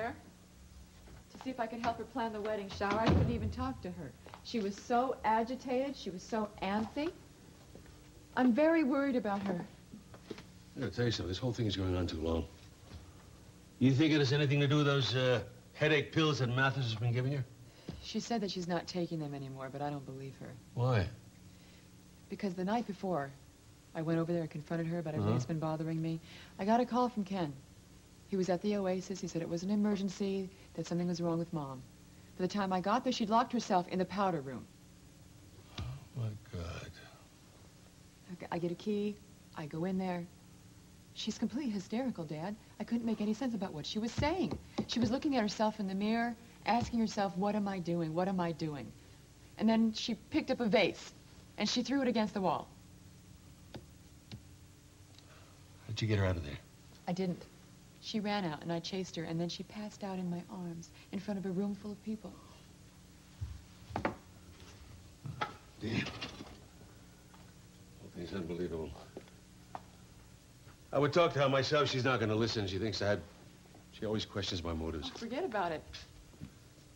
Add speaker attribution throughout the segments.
Speaker 1: there to see if I could help her plan the wedding shower. I couldn't even talk to her. She was so agitated. She was so antsy. I'm very worried about her.
Speaker 2: I gotta tell you something. This whole thing is going on too long. You think it has anything to do with those headache pills that Mathis has been giving you?
Speaker 1: She said that she's not taking them anymore, but I don't believe her.
Speaker 2: Why?
Speaker 1: Because the night before, I went over there and confronted her about everything that's been bothering me. I got a call from Ken. He was at the Oasis. He said it was an emergency, that something was wrong with Mom. By the time I got there, she'd locked herself in the powder room.
Speaker 2: Oh, my God.
Speaker 1: I get a key. I go in there. She's completely hysterical, Dad. I couldn't make any sense about what she was saying. She was looking at herself in the mirror, asking herself, what am I doing? What am I doing? And then she picked up a vase, and she threw it against the wall.
Speaker 2: How'd you get her out of there?
Speaker 1: I didn't. She ran out, and I chased her, and then she passed out in my arms in front of a room full of people.
Speaker 2: Damn. The whole thing's unbelievable. I would talk to her myself. She's not going to listen. She thinks she always questions my motives.
Speaker 1: Oh, forget about it.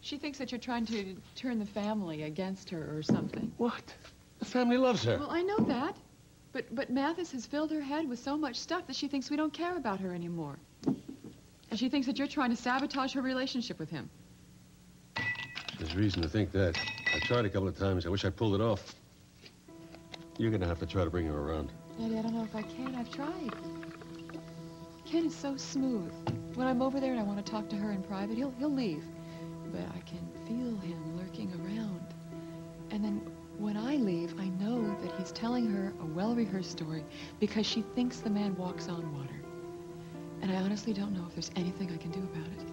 Speaker 1: She thinks that you're trying to turn the family against her or something.
Speaker 2: What? The family loves her.
Speaker 1: Well, I know that. But Mathis has filled her head with so much stuff that she thinks we don't care about her anymore. And she thinks that you're trying to sabotage her relationship with him.
Speaker 2: There's reason to think that. I tried a couple of times. I wish I pulled it off. You're going to have to try to bring her around.
Speaker 1: Daddy, I don't know if I can. I've tried. Ken is so smooth. When I'm over there and I want to talk to her in private, he'll leave. But I can feel him lurking around. And then when I leave, I know that he's telling her a well-rehearsed story because she thinks the man walks on water. And I honestly don't know if there's anything I can do about it.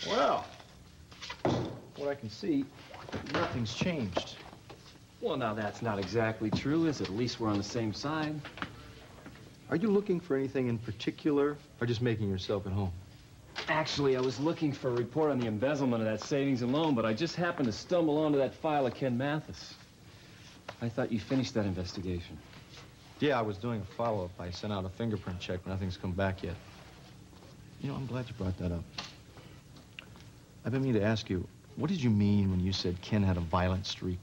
Speaker 3: Well, what I can see, nothing's changed.
Speaker 4: Well, now that's not exactly true, is it? At least we're on the same side.
Speaker 3: Are you looking for anything in particular, or just making yourself at home?
Speaker 4: Actually, I was looking for a report on the embezzlement of that savings and loan, but I just happened to stumble onto that file of Ken Mathis. I thought you finished that investigation.
Speaker 3: Yeah, I was doing a follow-up. I sent out a fingerprint check, but nothing's come back yet. You know, I'm glad you brought that up. I've been meaning to ask you, what did you mean when you said Ken had a violent streak?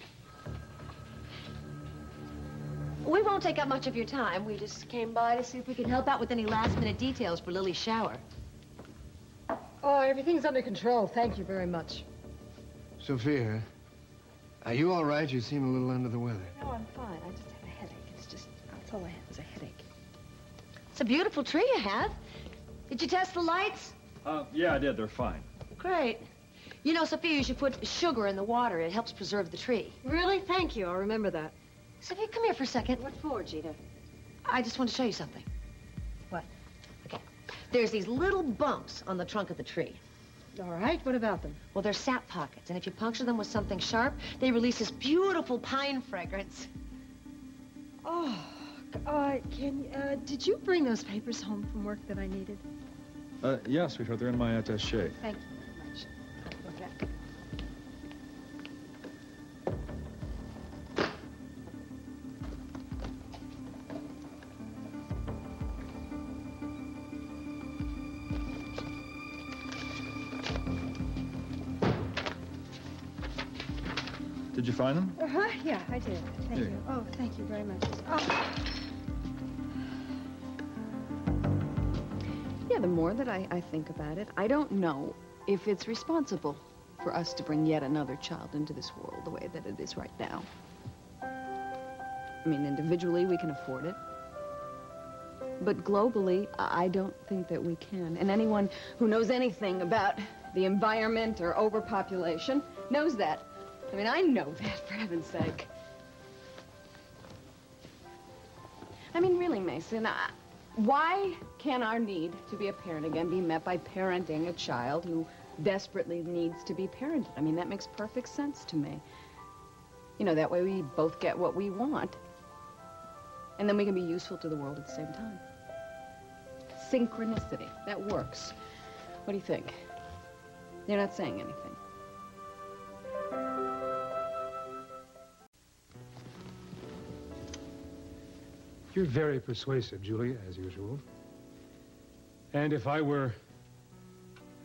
Speaker 5: We won't take up much of your time. We just came by to see if we could help out with any last-minute details for Lily's shower.
Speaker 6: Oh, everything's under control. Thank you very much.
Speaker 7: Sophia, are you all right? You seem a little under the weather.
Speaker 5: No, I'm fine. I just have a headache. That's all I had was a headache. It's a beautiful tree you have. Did you test the lights?
Speaker 4: Yeah, I did. They're fine.
Speaker 5: Great. You know, Sophia, you should put sugar in the water. It helps preserve the tree.
Speaker 6: Really? Thank you. I'll remember that.
Speaker 5: Sophia, come here for a second.
Speaker 6: What for, Gina?
Speaker 5: I just want to show you something.
Speaker 6: What?
Speaker 5: Okay. There's these little bumps on the trunk of the tree.
Speaker 6: All right. What about them?
Speaker 5: Well, they're sap pockets, and if you puncture them with something sharp, they release this beautiful pine fragrance.
Speaker 6: Oh, did you bring those papers home from work that I needed?
Speaker 3: Yeah, sweetheart. They're in my attaché.
Speaker 6: Thank you very much. Okay.
Speaker 3: Did you find them?
Speaker 6: Yeah, I did. Thank you. Oh, thank you very much. Oh.
Speaker 1: Yeah, the more that I think about it, I don't know if it's responsible for us to bring yet another child into this world the way that it is right now. I mean, individually, we can afford it. But globally, I don't think that we can. And anyone who knows anything about the environment or overpopulation knows that. I mean, I know that, for heaven's sake. I mean, really, Mason, why can our need to be a parent again be met by parenting a child who desperately needs to be parented? I mean, that makes perfect sense to me. You know, that way we both get what we want. And then we can be useful to the world at the same time.
Speaker 5: synchronicity. That works. What do you think? They're not saying anything.
Speaker 8: You're very persuasive, Julia, as usual. And if I were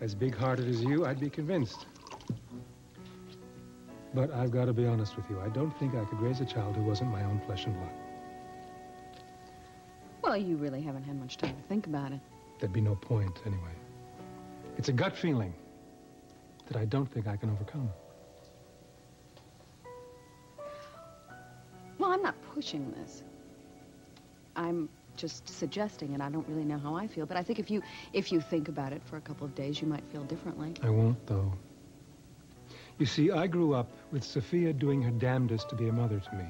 Speaker 8: as big-hearted as you, I'd be convinced. But I've got to be honest with you. I don't think I could raise a child who wasn't my own flesh and blood.
Speaker 5: Well, you really haven't had much time to think about it.
Speaker 8: There'd be no point, anyway. It's a gut feeling that I don't think I can overcome.
Speaker 5: Well, I'm not pushing this. I'm just suggesting it. I don't really know how I feel, but I think if you think about it for a couple of days, you might feel differently.
Speaker 8: I won't, though. You see, I grew up with Sophia doing her damnedest to be a mother to me.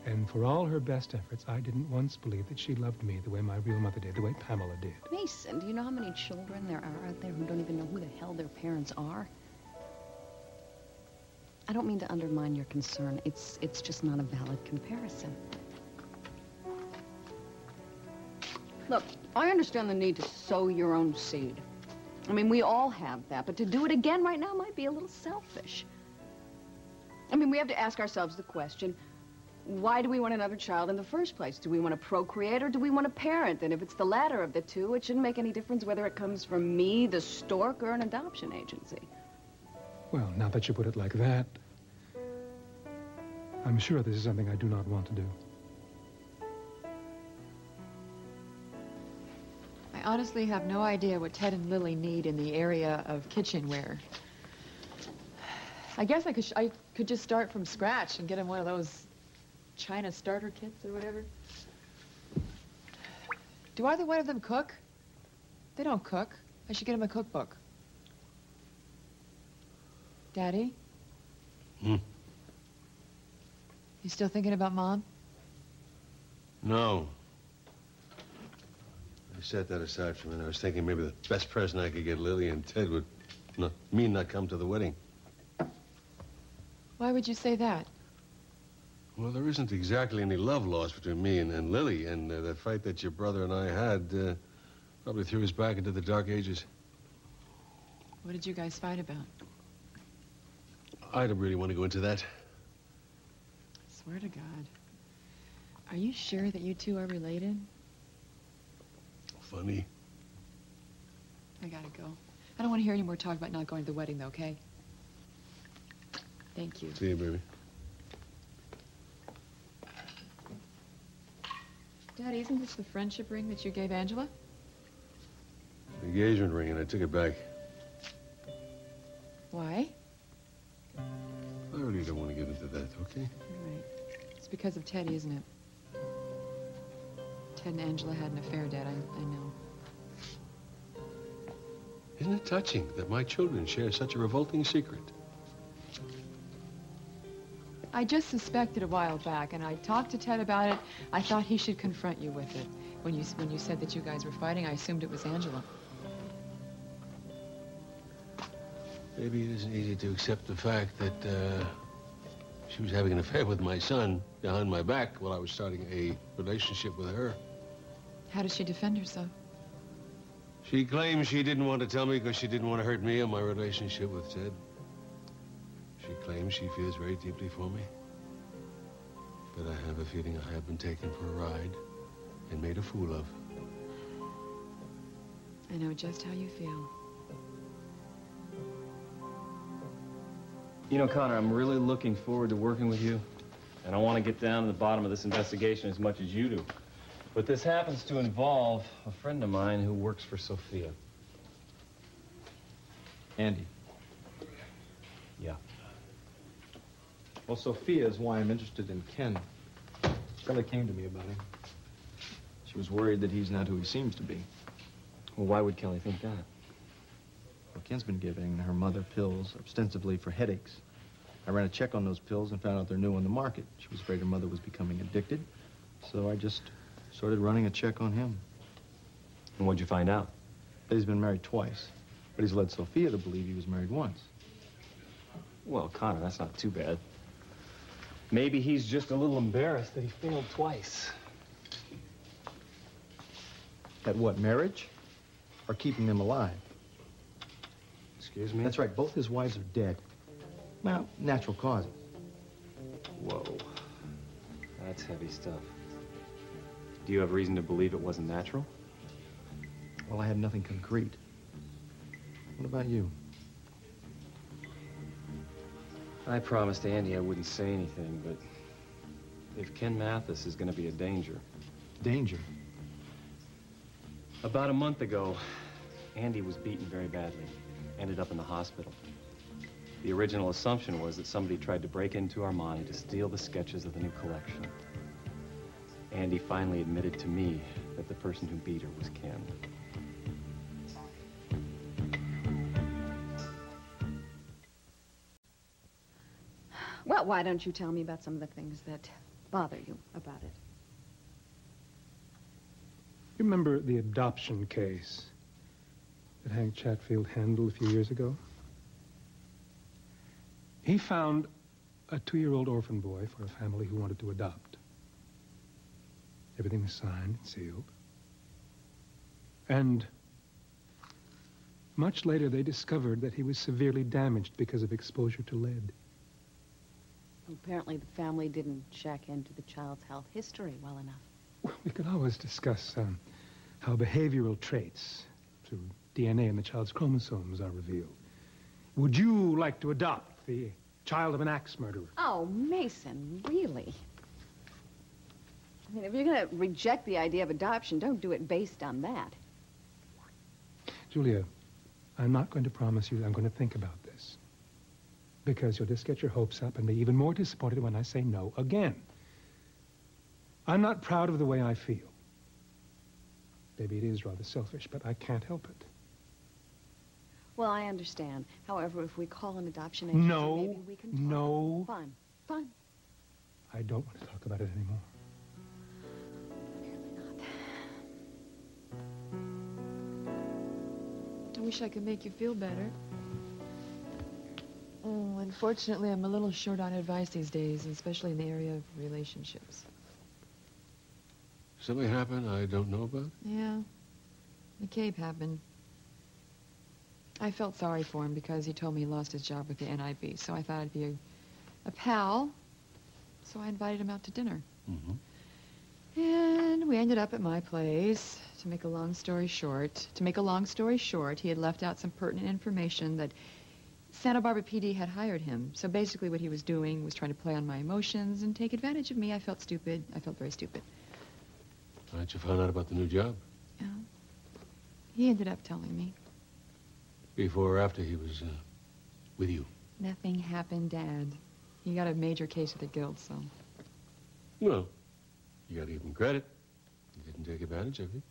Speaker 8: And for all her best efforts, I didn't once believe that she loved me the way my real mother did, the way Pamela did.
Speaker 5: Mason, do you know how many children there are out there who don't even know who the hell their parents are? I don't mean to undermine your concern. It's just not a valid comparison. Look, I understand the need to sow your own seed. I mean, we all have that, but to do it again right now might be a little selfish. I mean, we have to ask ourselves the question, why do we want another child in the first place? Do we want to procreate or do we want to parent? And if it's the latter of the two, it shouldn't make any difference whether it comes from me, the stork, or an adoption agency.
Speaker 8: Well, now that you put it like that, I'm sure this is something I do not want to do.
Speaker 1: I honestly have no idea what Ted and Lily need in the area of kitchenware. I guess I could just start from scratch and get him one of those China starter kits or whatever. Do either one of them cook? They don't cook. I should get him a cookbook. Daddy?
Speaker 2: Hmm?
Speaker 1: You still thinking about Mom?
Speaker 2: No. I set that aside for a minute. I was thinking maybe the best present I could get Lily and Ted would not come to the wedding.
Speaker 1: Why would you say that?
Speaker 2: Well, there isn't exactly any love lost between me and Lily, and that fight that your brother and I had probably threw us back into the dark ages.
Speaker 1: What did you guys fight about?
Speaker 2: I don't really want to go into that.
Speaker 1: Swear to God. Are you sure that you two are related?
Speaker 2: Funny.
Speaker 1: I gotta go. I don't want to hear any more talk about not going to the wedding, though, okay? Thank you.
Speaker 2: See you, baby.
Speaker 1: Daddy, isn't this the friendship ring that you gave Angjela?
Speaker 2: Engagement ring, and I took it back.
Speaker 1: Why?
Speaker 2: I really don't want to get into that, okay?
Speaker 1: You're right. It's because of Teddy, isn't it? Ted and Angjela had an affair, Dad. I know.
Speaker 2: Isn't it touching that my children share such a revolting secret?
Speaker 1: I just suspected a while back, and I talked to Ted about it. I thought he should confront you with it. When you said that you guys were fighting, I assumed it was Angjela.
Speaker 2: Maybe it isn't easy to accept the fact that she was having an affair with my son behind my back while I was starting a relationship with her.
Speaker 1: How does she defend herself?
Speaker 2: She claims she didn't want to tell me because she didn't want to hurt me or my relationship with Ted. She claims she feels very deeply for me. But I have a feeling I have been taken for a ride and made a fool of.
Speaker 1: I know just how you feel.
Speaker 4: You know, Connor, I'm really looking forward to working with you. And I want to get down to the bottom of this investigation as much as you do. But this happens to involve a friend of mine who works for Sophia.
Speaker 3: Andy.
Speaker 4: Yeah.
Speaker 3: Well, Sophia is why I'm interested in Ken. Kelly came to me about him. She was worried that he's not who he seems to be.
Speaker 4: Well, why would Kelly think that?
Speaker 3: Well, Ken's been giving her mother pills ostensibly for headaches. I ran a check on those pills and found out they're new on the market. She was afraid her mother was becoming addicted, so I just started running a check on him.
Speaker 4: And what'd you find out?
Speaker 3: That he's been married twice, but he's led Sophia to believe he was married once.
Speaker 4: Well, Connor, that's not too bad. Maybe he's just a little embarrassed that he failed twice.
Speaker 3: At what, marriage? Or keeping them alive?
Speaker 4: Excuse me?
Speaker 3: That's right, both his wives are dead. Well, natural causes.
Speaker 4: Whoa. That's heavy stuff. Do you have reason to believe it wasn't natural?
Speaker 3: Well, I have nothing concrete. What about you?
Speaker 4: I promised Andy I wouldn't say anything, but if Ken Mathis is going to be a danger.
Speaker 3: Danger?
Speaker 4: About a month ago, Andy was beaten very badly. Ended up in the hospital. The original assumption was that somebody tried to break into Armani to steal the sketches of the new collection. Andy finally admitted to me that the person who beat her was Ken.
Speaker 5: Well, why don't you tell me about some of the things that bother you about it?
Speaker 8: You remember the adoption case that Hank Chatfield handled a few years ago? He found a 2-year-old orphan boy for a family who wanted to adopt. Everything was signed and sealed. And much later, they discovered that he was severely damaged because of exposure to lead.
Speaker 5: Apparently, the family didn't check into the child's health history well enough.
Speaker 8: Well, we could always discuss how behavioral traits through DNA in the child's chromosomes are revealed. Would you like to adopt the child of an axe murderer?
Speaker 5: Oh, Mason, really? I mean, if you're going to reject the idea of adoption, don't do it based on that.
Speaker 8: Julia, I'm not going to promise you that I'm going to think about this. Because you'll just get your hopes up and be even more disappointed when I say no again. I'm not proud of the way I feel. Maybe it is rather selfish, but I can't help it.
Speaker 5: Well, I understand. However, if we call an adoption agency, maybe we can talk.
Speaker 8: No.
Speaker 5: Fine, fine.
Speaker 8: I don't want to talk about it anymore.
Speaker 5: Apparently not.
Speaker 1: I wish I could make you feel better. Oh, unfortunately, I'm a little short on advice these days, especially in the area of relationships.
Speaker 2: Something happened I don't know about?
Speaker 1: Yeah. McCabe happened. I felt sorry for him because he told me he lost his job with the NIB, so I thought I'd be a pal. So I invited him out to dinner.
Speaker 2: Mm-hmm.
Speaker 1: And we ended up at my place. To make a long story short, he had left out some pertinent information that Santa Barbara PD had hired him. So basically what he was doing was trying to play on my emotions and take advantage of me. I felt stupid. I felt very stupid.
Speaker 2: Why didn't you find out about the new job?
Speaker 1: Yeah. He ended up telling me.
Speaker 2: Before or after he was with you?
Speaker 1: Nothing happened, Dad. He got a major case with the guild, so.
Speaker 2: Well, you got to give him credit. He didn't take advantage of you.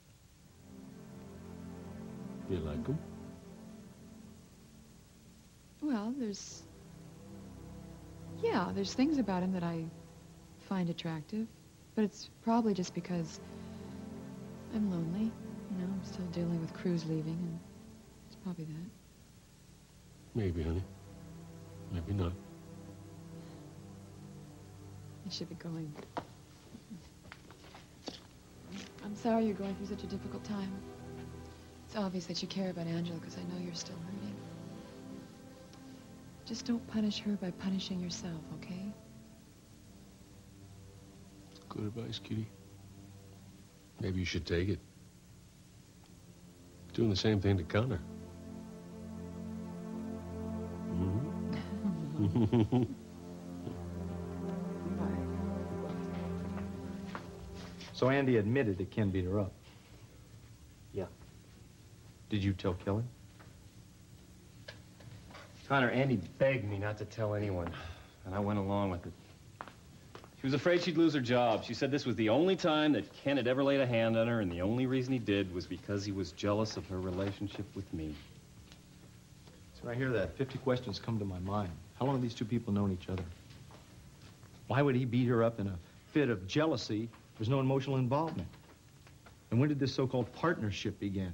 Speaker 2: You like him?
Speaker 1: Well, there's things about him that I find attractive, but it's probably just because I'm lonely. You know, I'm still dealing with Cruz leaving, and it's probably that.
Speaker 2: Maybe, honey. Maybe not.
Speaker 1: I should be going. I'm sorry you're going through such a difficult time. It's obvious that you care about Anджела because I know you're still hurting. Just don't punish her by punishing yourself, okay?
Speaker 2: Good advice, Kitty. Maybe you should take it. Doing the same thing to Connor. Mm-hmm.
Speaker 3: So Andy admitted that Ken beat her up.
Speaker 4: Yeah.
Speaker 3: Did you tell Kelly?
Speaker 4: Connor, Andy begged me not to tell anyone, and I went along with it. She was afraid she'd lose her job. She said this was the only time that Ken had ever laid a hand on her, and the only reason he did was because he was jealous of her relationship with me.
Speaker 3: So when I hear that, 50 questions come to my mind. How long have these two people known each other? Why would he beat her up in a fit of jealousy? There's no emotional involvement. And when did this so-called partnership begin?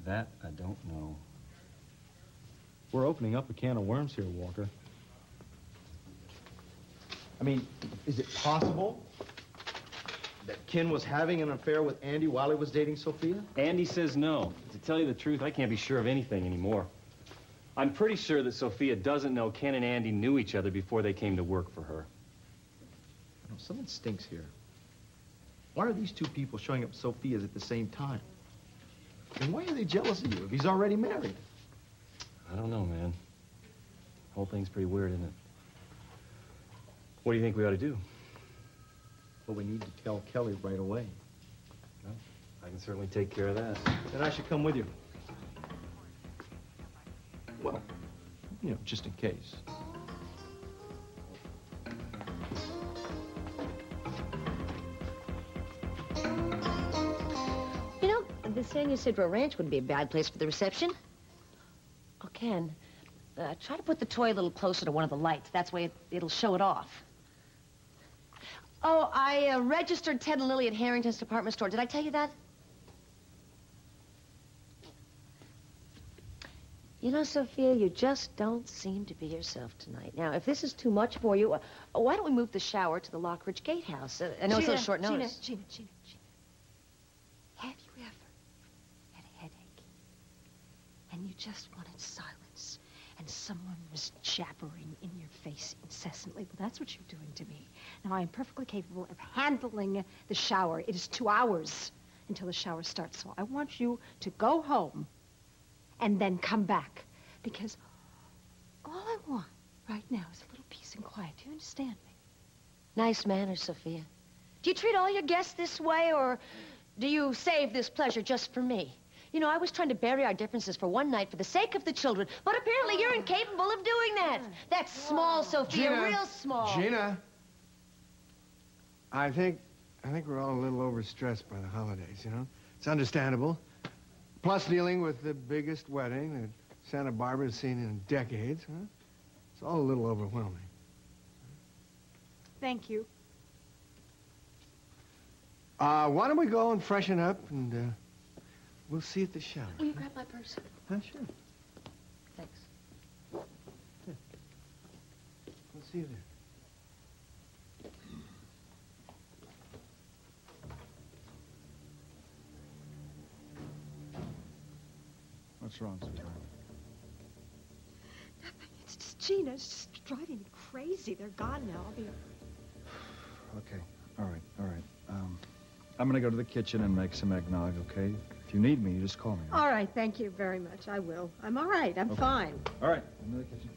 Speaker 4: That I don't know.
Speaker 3: We're opening up a can of worms here, Walker. I mean, is it possible That Ken was having an affair with Andy while he was dating Sophia?
Speaker 4: Andy says no. To tell you the truth, I can't be sure of anything anymore. I'm pretty sure that Sophia doesn't know Ken and Andy knew each other before they came to work for her.
Speaker 3: You know, something stinks here. Why are these two people showing up at Sophia's at the same time? And why are they jealous of you if he's already married?
Speaker 4: I don't know, man. The whole thing's pretty weird, isn't it? What do you think we ought to do?
Speaker 3: Well, we need to tell Kelly right away.
Speaker 4: Well, I can certainly take care of that.
Speaker 3: Then I should come with you. Well, you know, just in case.
Speaker 9: You know, I've been saying you said for a ranch wouldn't be a bad place for the reception. Oh, Ken, try to put the toy a little closer to one of the lights. That's way it'll show it off. Oh, I registered Ted and Lily at Harrington's department store. Did I tell you that? You know, Sophia, you just don't seem to be yourself tonight. Now, if this is too much for you, why don't we move the shower to the Lockridge Gatehouse? I know it's a little short notice.
Speaker 6: Gina. Have you ever had a headache and you just wanted silence and someone was jabbering in your face incessantly? Well, that's what you're doing to me. Now, I am perfectly capable of handling the shower. It is 2 hours until the shower starts, so I want you to go home and then come back, because all I want right now is a little peace and quiet. Do you understand me?
Speaker 9: Nice manners, Sophia. Do you treat all your guests this way, or do you save this pleasure just for me? You know, I was trying to bury our differences for one night for the sake of the children, but apparently you're incapable of doing that. That's small, Sophia,
Speaker 7: Gina,
Speaker 9: real small.
Speaker 7: Gina, I think we're all a little overstressed by the holidays, you know? It's understandable. Plus dealing with the biggest wedding that Santa Barbara's seen in decades, huh? It's all a little overwhelming.
Speaker 6: Thank you.
Speaker 7: Why don't we go and freshen up and, we'll see you at the shower.
Speaker 9: Will you grab my purse?
Speaker 7: Huh, sure.
Speaker 9: Thanks.
Speaker 7: Yeah. We'll see you there.
Speaker 3: What's wrong, sweetheart?
Speaker 6: Nothing. It's just Gina. It's just driving me crazy. They're gone now. I'll be...
Speaker 3: Okay. All right. I'm gonna go to the kitchen and make some eggnog, okay? If you need me, you just call me.
Speaker 6: All right, thank you very much. I will. I'm all right. I'm fine.
Speaker 3: All right, into the kitchen.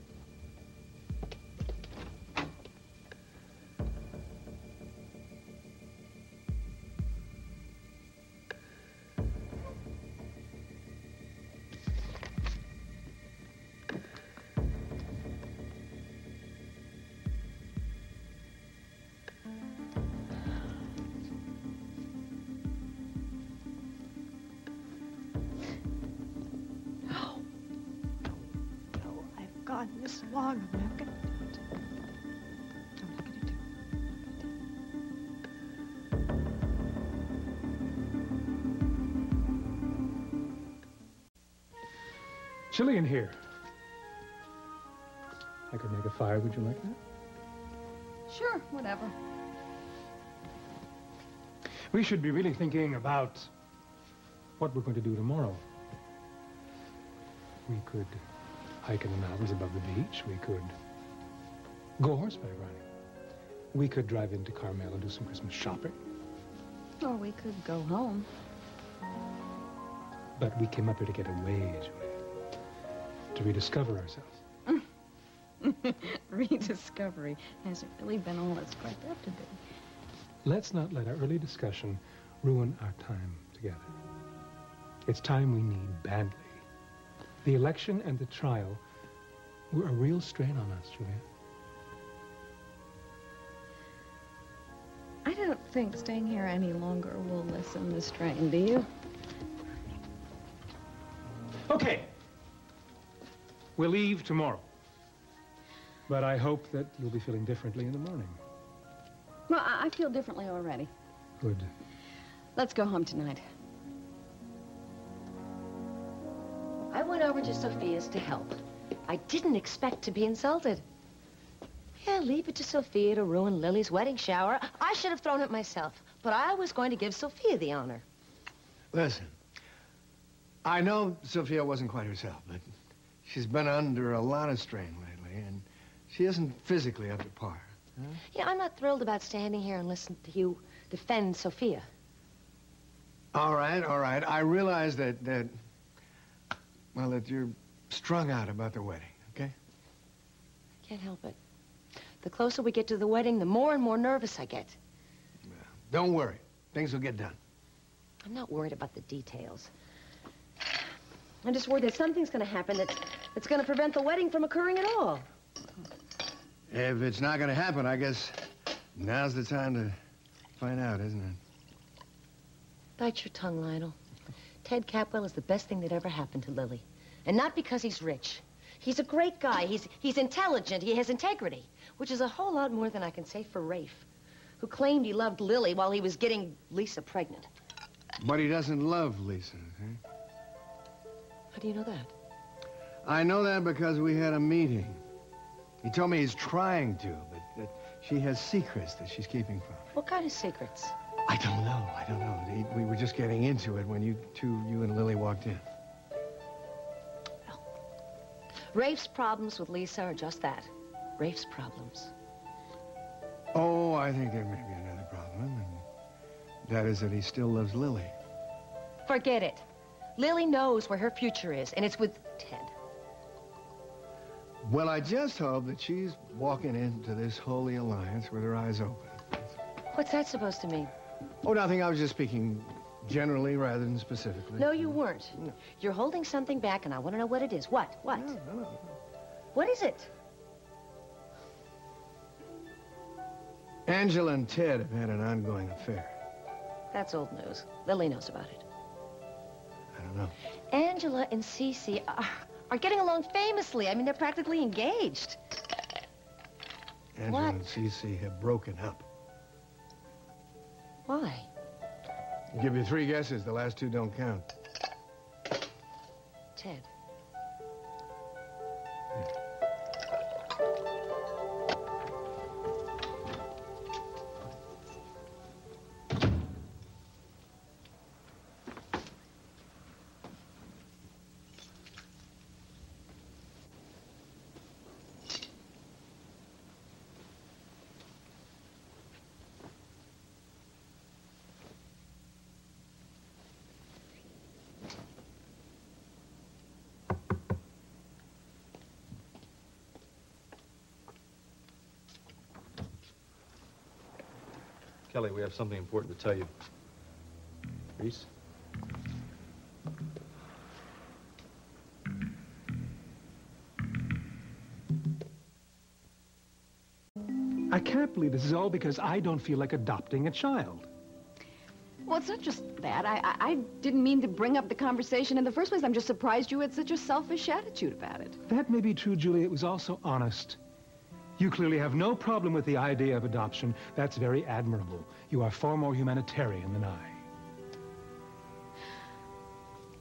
Speaker 6: This long, I'm not gonna do it. I'm not gonna do
Speaker 8: it. Chilly in here. I could make a fire. Would you like that?
Speaker 5: Sure, whatever.
Speaker 8: We should be really thinking about what we're going to do tomorrow. We could hike in the mountains above the beach. We could go horseback riding. We could drive into Carmel and do some Christmas shopping.
Speaker 5: Or we could go home.
Speaker 8: But we came up here to get away, Julia. To rediscover ourselves.
Speaker 5: Rediscovery hasn't really been all it's cracked up to be.
Speaker 8: Let's not let our early discussion ruin our time together. It's time we need badly. The election and the trial were a real strain on us, Julia.
Speaker 5: I don't think staying here any longer will lessen the strain, do you?
Speaker 8: Okay. We'll leave tomorrow. But I hope that you'll be feeling differently in the morning.
Speaker 5: Well, I feel differently already.
Speaker 8: Good.
Speaker 5: Let's go home tonight.
Speaker 9: I went over to Sophia's to help. I didn't expect to be insulted. Yeah, leave it to Sophia to ruin Lily's wedding shower. I should have thrown it myself. But I was going to give Sophia the honor.
Speaker 7: Listen, I know Sophia wasn't quite herself, but she's been under a lot of strain lately, and she isn't physically up to par. Huh?
Speaker 9: Yeah, I'm not thrilled about standing here and listening to you defend Sophia.
Speaker 7: All right, all right. I realize that you're strung out about the wedding, okay?
Speaker 9: I can't help it. The closer we get to the wedding, the more and more nervous I get.
Speaker 7: Well, don't worry. Things will get done.
Speaker 9: I'm not worried about the details. I'm just worried that something's going to happen that's going to prevent the wedding from occurring at all.
Speaker 7: If it's not going to happen, I guess now's the time to find out, isn't it?
Speaker 9: Bite your tongue, Lionel. Ted Capwell is the best thing that ever happened to Lily. And not because he's rich. He's a great guy. He's intelligent. He has integrity, which is a whole lot more than I can say for Rafe, who claimed he loved Lily while he was getting Lisa pregnant.
Speaker 7: But he doesn't love Lisa, eh?
Speaker 9: How do you know that?
Speaker 7: I know that because we had a meeting. He told me he's trying to, but that she has secrets that she's keeping from him.
Speaker 9: What kind of secrets?
Speaker 7: I don't know. We were just getting into it when you and Lily walked in.
Speaker 9: Well, Rafe's problems with Lisa are just that. Rafe's problems.
Speaker 7: Oh, I think there may be another problem, and that is that he still loves Lily.
Speaker 9: Forget it. Lily knows where her future is, and it's with Ted.
Speaker 7: Well, I just hope that she's walking into this holy alliance with her eyes open.
Speaker 9: What's that supposed to mean?
Speaker 7: Oh, nothing. I was just speaking generally rather than specifically.
Speaker 9: No, you weren't.
Speaker 7: No.
Speaker 9: You're holding something back, and I want to know what it is. What? What?
Speaker 7: No.
Speaker 9: What is it?
Speaker 7: Anджела and Ted have had an ongoing affair.
Speaker 9: That's old news. Lily knows about it.
Speaker 7: I don't know.
Speaker 9: Anджela and Cece are getting along famously. I mean, they're practically engaged.
Speaker 7: Anджela and Cece have broken up.
Speaker 9: Why?
Speaker 7: I'll give you 3 guesses. The last 2 don't count.
Speaker 9: Ted.
Speaker 3: Kelly, we have something important to tell you. Reese?
Speaker 8: I can't believe this is all because I don't feel like adopting a child.
Speaker 5: Well, it's not just that. I didn't mean to bring up the conversation in the first place. I'm just surprised you had such a selfish attitude about it.
Speaker 8: That may be true, Julia. It was also honest. You clearly have no problem with the idea of adoption. That's very admirable. You are far more humanitarian than I.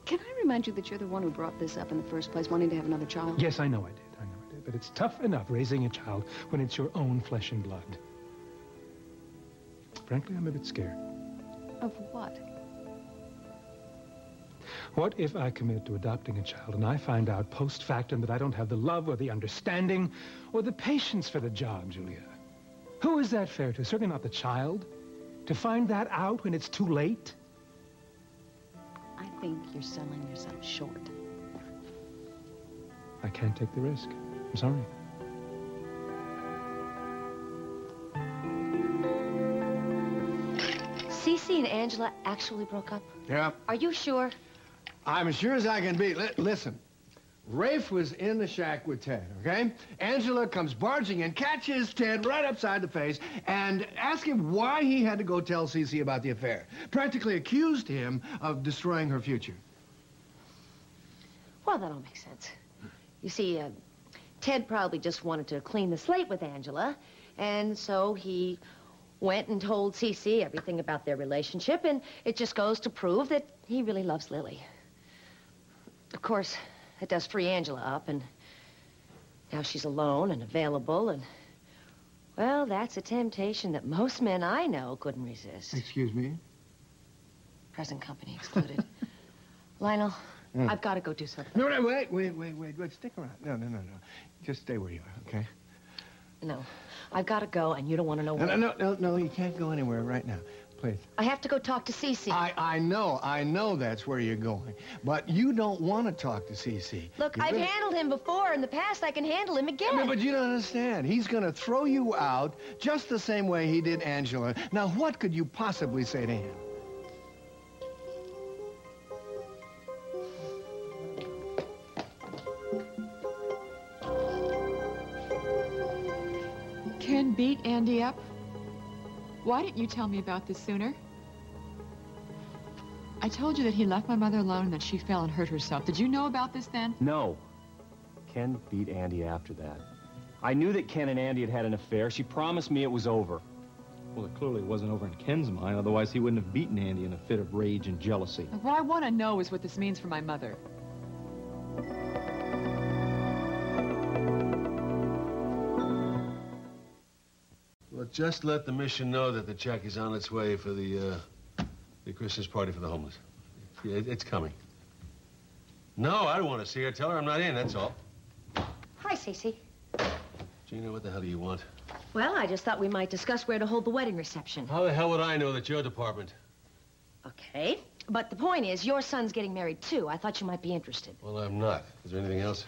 Speaker 5: Can I remind you that you're the one who brought this up in the first place, wanting to have another child?
Speaker 8: Yes, I know I did. But it's tough enough raising a child when it's your own flesh and blood. Frankly, I'm a bit scared.
Speaker 5: Of what?
Speaker 8: What if I commit to adopting a child and I find out post factum that I don't have the love or the understanding or the patience for the job, Julia? Who is that fair to? Certainly not the child. To find that out when it's too late?
Speaker 5: I think you're selling yourself short.
Speaker 8: I can't take the risk. I'm sorry.
Speaker 9: Cece and Anджela actually broke up?
Speaker 7: Yeah.
Speaker 9: Are you sure?
Speaker 7: I'm as sure as I can be. Listen, Rafe was in the shack with Ted, okay? Anджela comes barging in, catches Ted right upside the face, and asked him why he had to go tell Cece about the affair. Practically accused him of destroying her future.
Speaker 9: Well, that all makes sense. You see, Ted probably just wanted to clean the slate with Anджela, and so he went and told Cece everything about their relationship, and it just goes to prove that he really loves Lily. Of course, it does free Anджela up, and now she's alone and available, and Well, that's a temptation that most men I know couldn't resist.
Speaker 7: Excuse me?
Speaker 9: Present company excluded. Lionel, I've got to go do something.
Speaker 7: No, no, wait. Stick around. No. Just stay where you are, okay?
Speaker 9: No, I've got to go, and you don't want to know where.
Speaker 7: No, you can't go anywhere right now. Please.
Speaker 9: I have to go talk to Cece.
Speaker 7: I know that's where you're going. But you don't want to talk to Cece.
Speaker 9: Look, I've handled him before. In the past, I can handle him again.
Speaker 7: No, but you don't understand. He's going to throw you out just the same way he did Anджела. Now, what could you possibly say to him?
Speaker 1: Ken beat Andy up? Why didn't you tell me about this sooner? I told you that he left my mother alone and that she fell and hurt herself. Did you know about this then?
Speaker 4: No. Ken beat Andy after that. I knew that Ken and Andy had had an affair. She promised me it was over.
Speaker 3: Well, it clearly wasn't over in Ken's mind, otherwise he wouldn't have beaten Andy in a fit of rage and jealousy.
Speaker 1: What I want to know is what this means for my mother.
Speaker 2: Well, just let the mission know that the check is on its way for the Christmas party for the homeless. Yeah, it's coming. No, I don't want to see her. Tell her I'm not in, that's all.
Speaker 9: Hi, Cece.
Speaker 2: Gina, what the hell do you want?
Speaker 9: Well, I just thought we might discuss where to hold the wedding reception.
Speaker 2: How the hell would I know that's your department?
Speaker 9: Okay, but the point is, your son's getting married, too. I thought you might be interested.
Speaker 2: Well, I'm not. Is there anything else?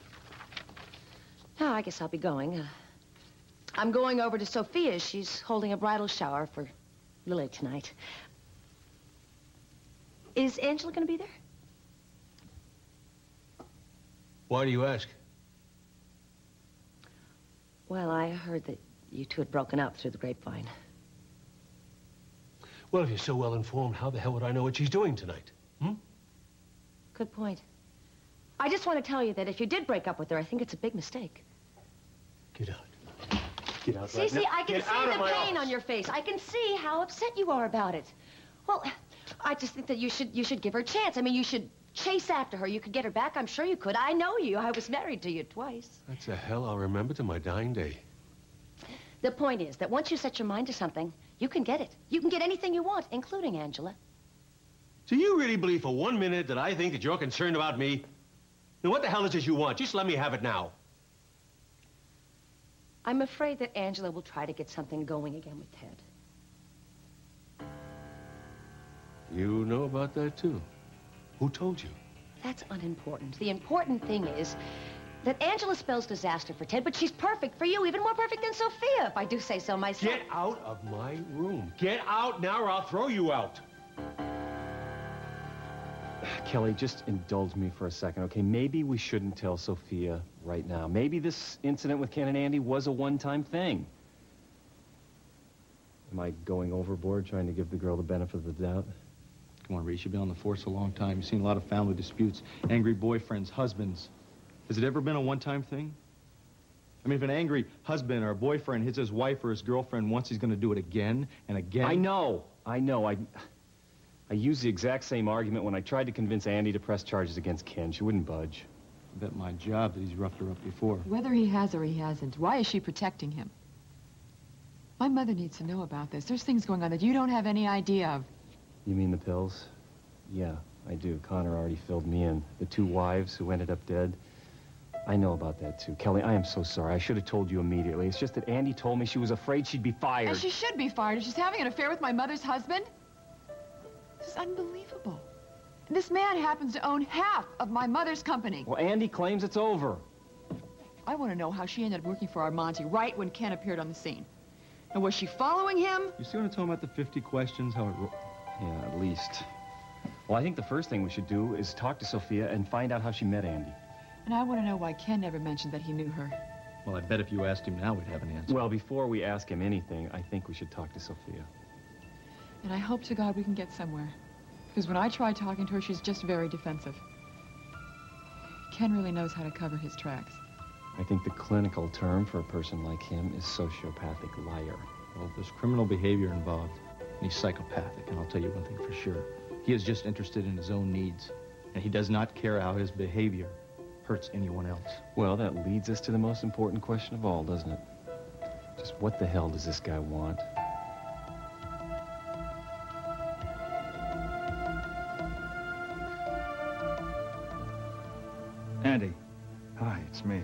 Speaker 9: No, I guess I'll be going. I'm going over to Sophia's. She's holding a bridal shower for Lily tonight. Is Anджela going to be there?
Speaker 2: Why do you ask?
Speaker 9: Well, I heard that you two had broken up through the grapevine.
Speaker 2: Well, if you're so well informed, how the hell would I know what she's doing tonight?
Speaker 9: Good point. I just want to tell you that if you did break up with her, I think it's a big mistake.
Speaker 2: Get out. Get out
Speaker 9: Cece,
Speaker 2: right now.
Speaker 9: I can see the pain on your face. I can see how upset you are about it. Well, I just think that you should give her a chance. I mean, you should chase after her. You could get her back. I'm sure you could. I know you. I was married to you twice.
Speaker 2: That's a hell I'll remember to my dying day.
Speaker 9: The point is that once you set your mind to something, you can get it. You can get anything you want, including Anджela.
Speaker 2: So you really believe for 1 minute that I think that you're concerned about me? Now, what the hell is it you want? Just let me have it now.
Speaker 9: I'm afraid that Anджela will try to get something going again with Ted.
Speaker 2: You know about that, too? Who told you?
Speaker 9: That's unimportant. The important thing is that Anджela spells disaster for Ted, but she's perfect for you, even more perfect than Sophia, if I do say so myself.
Speaker 2: Get out of my room. Get out now or I'll throw you out.
Speaker 4: Kelly, just indulge me for a second, okay? Maybe we shouldn't tell Sophia right now. Maybe this incident with Ken and Andy was a one-time thing. Am I going overboard trying to give the girl the benefit of the doubt?
Speaker 3: Come on, Reese, you've been on the force a long time. You've seen a lot of family disputes, angry boyfriends, husbands. Has it ever been a one-time thing? I mean, if an angry husband or a boyfriend hits his wife or his girlfriend once, he's going to do it again and again.
Speaker 4: I know. I used the exact same argument when I tried to convince Andy to press charges against Ken. She wouldn't budge.
Speaker 3: I bet my job that he's roughed her up before.
Speaker 1: Whether he has or he hasn't, why is she protecting him? My mother needs to know about this. There's things going on that you don't have any idea of.
Speaker 4: You mean the pills? Yeah, I do. Connor already filled me in. The 2 wives who ended up dead. I know about that, too. Kelly, I am so sorry. I should have told you immediately. It's just that Andy told me she was afraid she'd be fired.
Speaker 1: And she should be fired if she's having an affair with my mother's husband. This is unbelievable. This man happens to own half of my mother's company.
Speaker 4: Well, Andy claims it's over.
Speaker 1: I want to know how she ended up working for Armonte right when Ken appeared on the scene. And was she following him?
Speaker 3: You still want to talk about the 50 questions, how it...
Speaker 4: Yeah, at least. Well, I think the first thing we should do is talk to Sophia and find out how she met Andy.
Speaker 1: And I want to know why Ken never mentioned that he knew her.
Speaker 3: Well, I bet if you asked him now, we'd have an answer.
Speaker 4: Well, before we ask him anything, I think we should talk to Sophia.
Speaker 1: And I hope to God we can get somewhere. Because when I try talking to her, she's just very defensive. Ken really knows how to cover his tracks.
Speaker 4: I think the clinical term for a person like him is sociopathic liar.
Speaker 3: Well, there's criminal behavior involved. And he's psychopathic, and I'll tell you one thing for sure. He is just interested in his own needs. And he does not care how his behavior hurts anyone else.
Speaker 4: Well, that leads us to the most important question of all, doesn't it? Just what the hell does this guy want?
Speaker 3: Andy. Hi, it's me.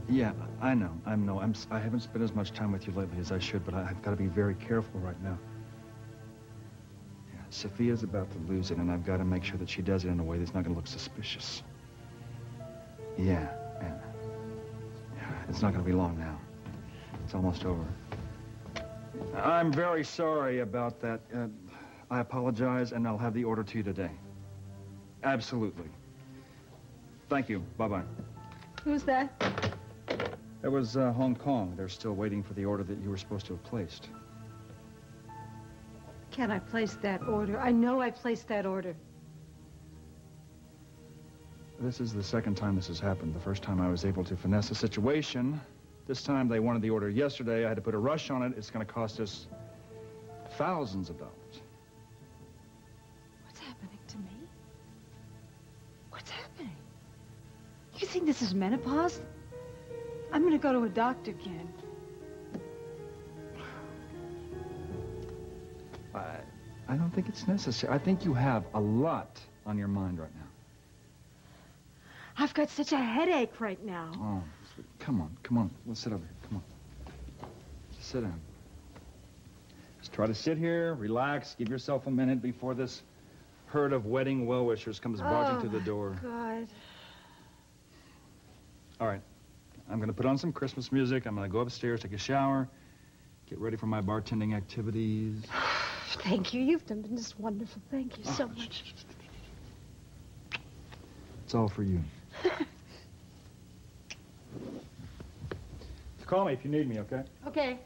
Speaker 3: Yeah, I know. I haven't spent as much time with you lately as I should, but I've got to be very careful right now. Yeah, Sophia's about to lose it, and I've got to make sure that she does it in a way that's not going to look suspicious. Yeah, it's not going to be long now. It's almost over. I'm very sorry about that. I apologize, and I'll have the order to you today. Absolutely. Thank you. Bye-bye.
Speaker 6: Who's that?
Speaker 3: That was Hong Kong. They're still waiting for the order that you were supposed to have placed.
Speaker 6: Can I place that order? I know I placed that order.
Speaker 3: This is the second time this has happened. The first time I was able to finesse the situation. This time they wanted the order yesterday. I had to put a rush on it. It's going to cost us thousands of dollars.
Speaker 6: What's happening to me? What's happening? You think this is menopause? I'm going to go to a doctor, Ken.
Speaker 3: I don't think it's necessary. I think you have a lot on your mind right now.
Speaker 6: I've got such a headache right now.
Speaker 3: Oh, come on. Let's sit over here. Come on. Just sit down. Just try to sit here, relax, give yourself a minute before this herd of wedding well-wishers comes barging through the door.
Speaker 6: Oh, God.
Speaker 3: All right. I'm going to put on some Christmas music. I'm going to go upstairs, take a shower, get ready for my bartending activities.
Speaker 6: Thank you. You've been just wonderful. Thank you so much.
Speaker 3: It's all for you. Call me if you need me, okay?
Speaker 6: Okay.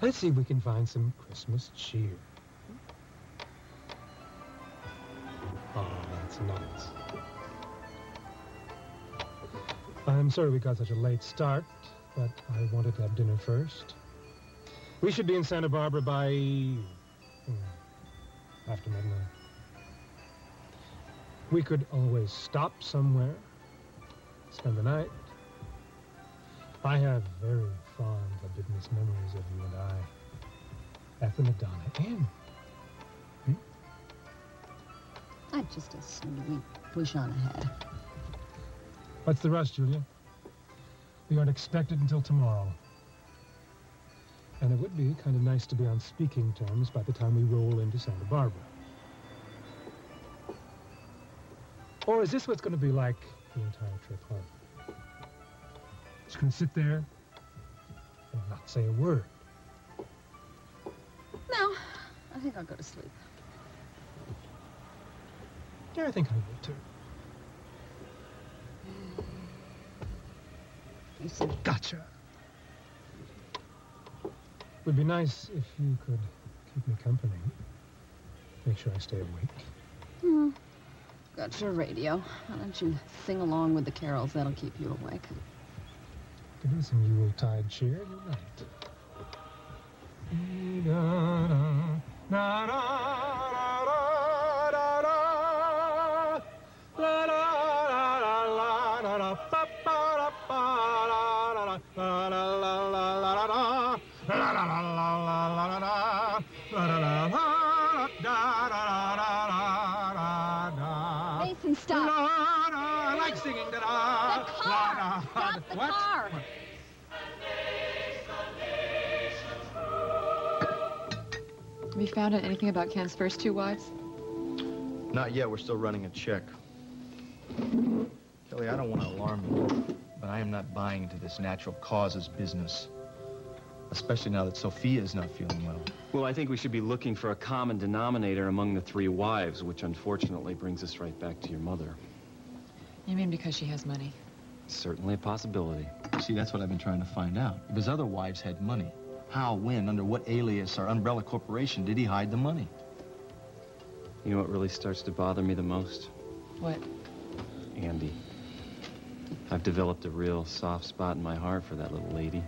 Speaker 8: Let's see if we can find some Christmas cheer. Oh, that's nice. I'm sorry we got such a late start, but I wanted to have dinner first. We should be in Santa Barbara by after midnight. We could always stop somewhere, spend the night. I have very fond libidinous memories of you and I at the Madonna Inn.
Speaker 5: I'd just as soon we push on ahead.
Speaker 8: What's the rush, Julia? We aren't expected until tomorrow. And it would be kind of nice to be on speaking terms by the time we roll into Santa Barbara. Or is this what's going to be like the entire trip home? Just going to sit there and not say a word.
Speaker 5: No, I think I'll go to sleep.
Speaker 8: Yeah, I think I will too.
Speaker 5: You see?
Speaker 8: Gotcha. Would be nice if you could keep me company. Make sure I stay awake.
Speaker 5: Got your radio. Why don't you sing along with the carols? That'll keep you awake.
Speaker 8: Could do some Yuletide cheer. You're right.
Speaker 5: Mason, stop.
Speaker 8: I like singing.
Speaker 6: Stop the car!
Speaker 1: Have you found out anything about Ken's first two wives?
Speaker 3: Not yet. We're still running a check. Kelly, I don't want to alarm you, but I am not buying into this natural causes business. Especially now that Sophia is not feeling well.
Speaker 4: Well, I think we should be looking for a common denominator among the three wives, which unfortunately brings us right back to your mother.
Speaker 1: You mean because she has money?
Speaker 4: Certainly a possibility.
Speaker 3: See, that's what I've been trying to find out. If his other wives had money, how, when, under what alias or umbrella corporation did he hide the money?
Speaker 4: You know what really starts to bother me the most?
Speaker 1: What?
Speaker 4: Andy. I've developed a real soft spot in my heart for that little lady.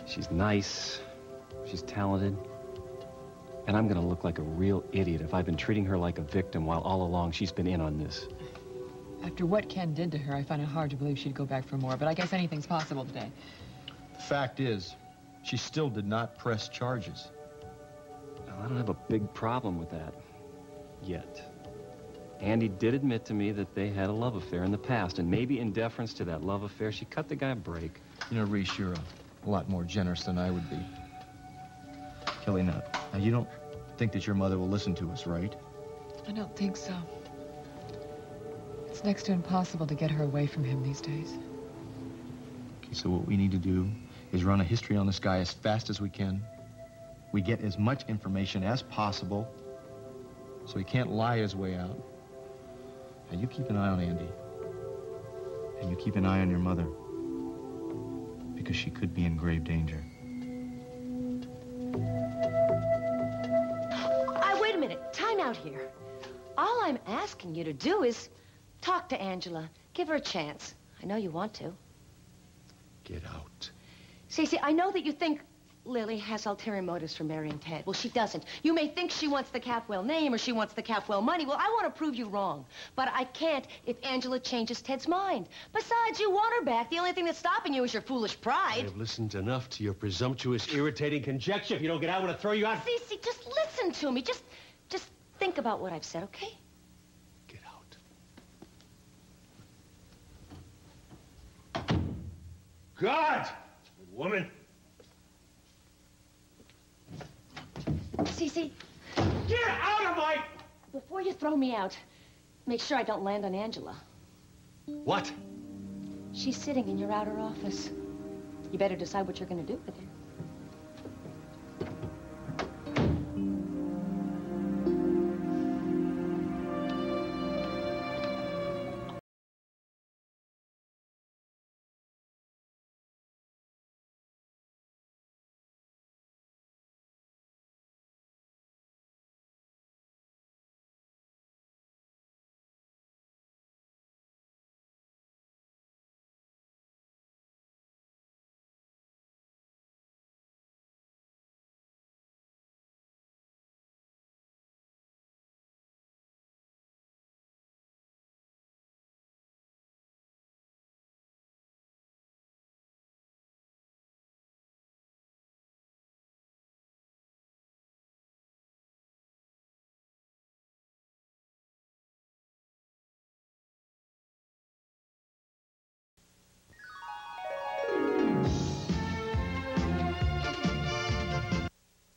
Speaker 4: She's nice, she's talented, and I'm gonna look like a real idiot if I've been treating her like a victim while all along she's been in on this.
Speaker 1: After what Ken did to her, I find it hard to believe she'd go back for more, but I guess anything's possible today.
Speaker 3: The fact is, she still did not press charges.
Speaker 4: Well, I don't have a big problem with that. Yet. Andy did admit to me that they had a love affair in the past, and maybe in deference to that love affair, she cut the guy a break.
Speaker 3: You know, Reese, you're a lot more generous than I would be. Kelly, now you don't think that your mother will listen to us, right?
Speaker 1: I don't think so. It's next to impossible to get her away from him these days.
Speaker 3: Okay, so what we need to do is run a history on this guy as fast as we can. We get as much information as possible so he can't lie his way out. And you keep an eye on Andy. And you keep an eye on your mother. Because she could be in grave danger.
Speaker 9: Wait a minute. Time out here. All I'm asking you to do is talk to Angela. Give her a chance. I know you want to.
Speaker 2: Get out.
Speaker 9: See, I know that you think Lily has ulterior motives for marrying Ted. Well, she doesn't. You may think she wants the Capwell name or she wants the Capwell money. Well, I want to prove you wrong. But I can't if Angela changes Ted's mind. Besides, you want her back. The only thing that's stopping you is your foolish pride.
Speaker 2: I've listened enough to your presumptuous, irritating conjecture. If you don't get out, I'm going to throw you out.
Speaker 9: Cece, just listen to me. Just think about what I've said, okay?
Speaker 2: Get out. God! Woman!
Speaker 9: Cece.
Speaker 2: Get out of my...
Speaker 9: Before you throw me out, make sure I don't land on Angela.
Speaker 2: What?
Speaker 9: She's sitting in your outer office. You better decide what you're going to do with her.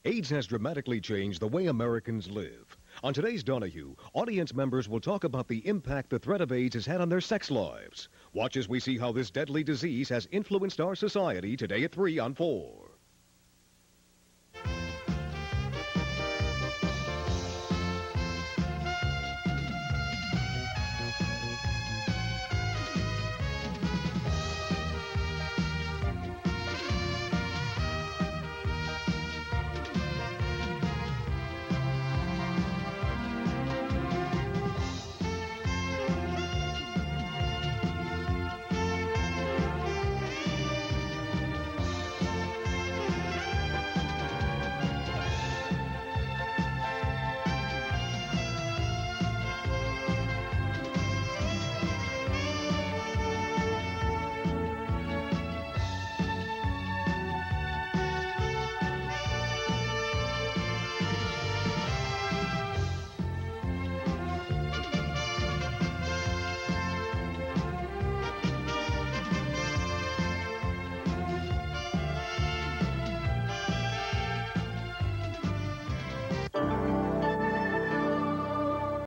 Speaker 10: AIDS has dramatically changed the way Americans live. On today's Donahue, audience members will talk about the impact the threat of AIDS has had on their sex lives. Watch as we see how this deadly disease has influenced our society today at 3 on 4.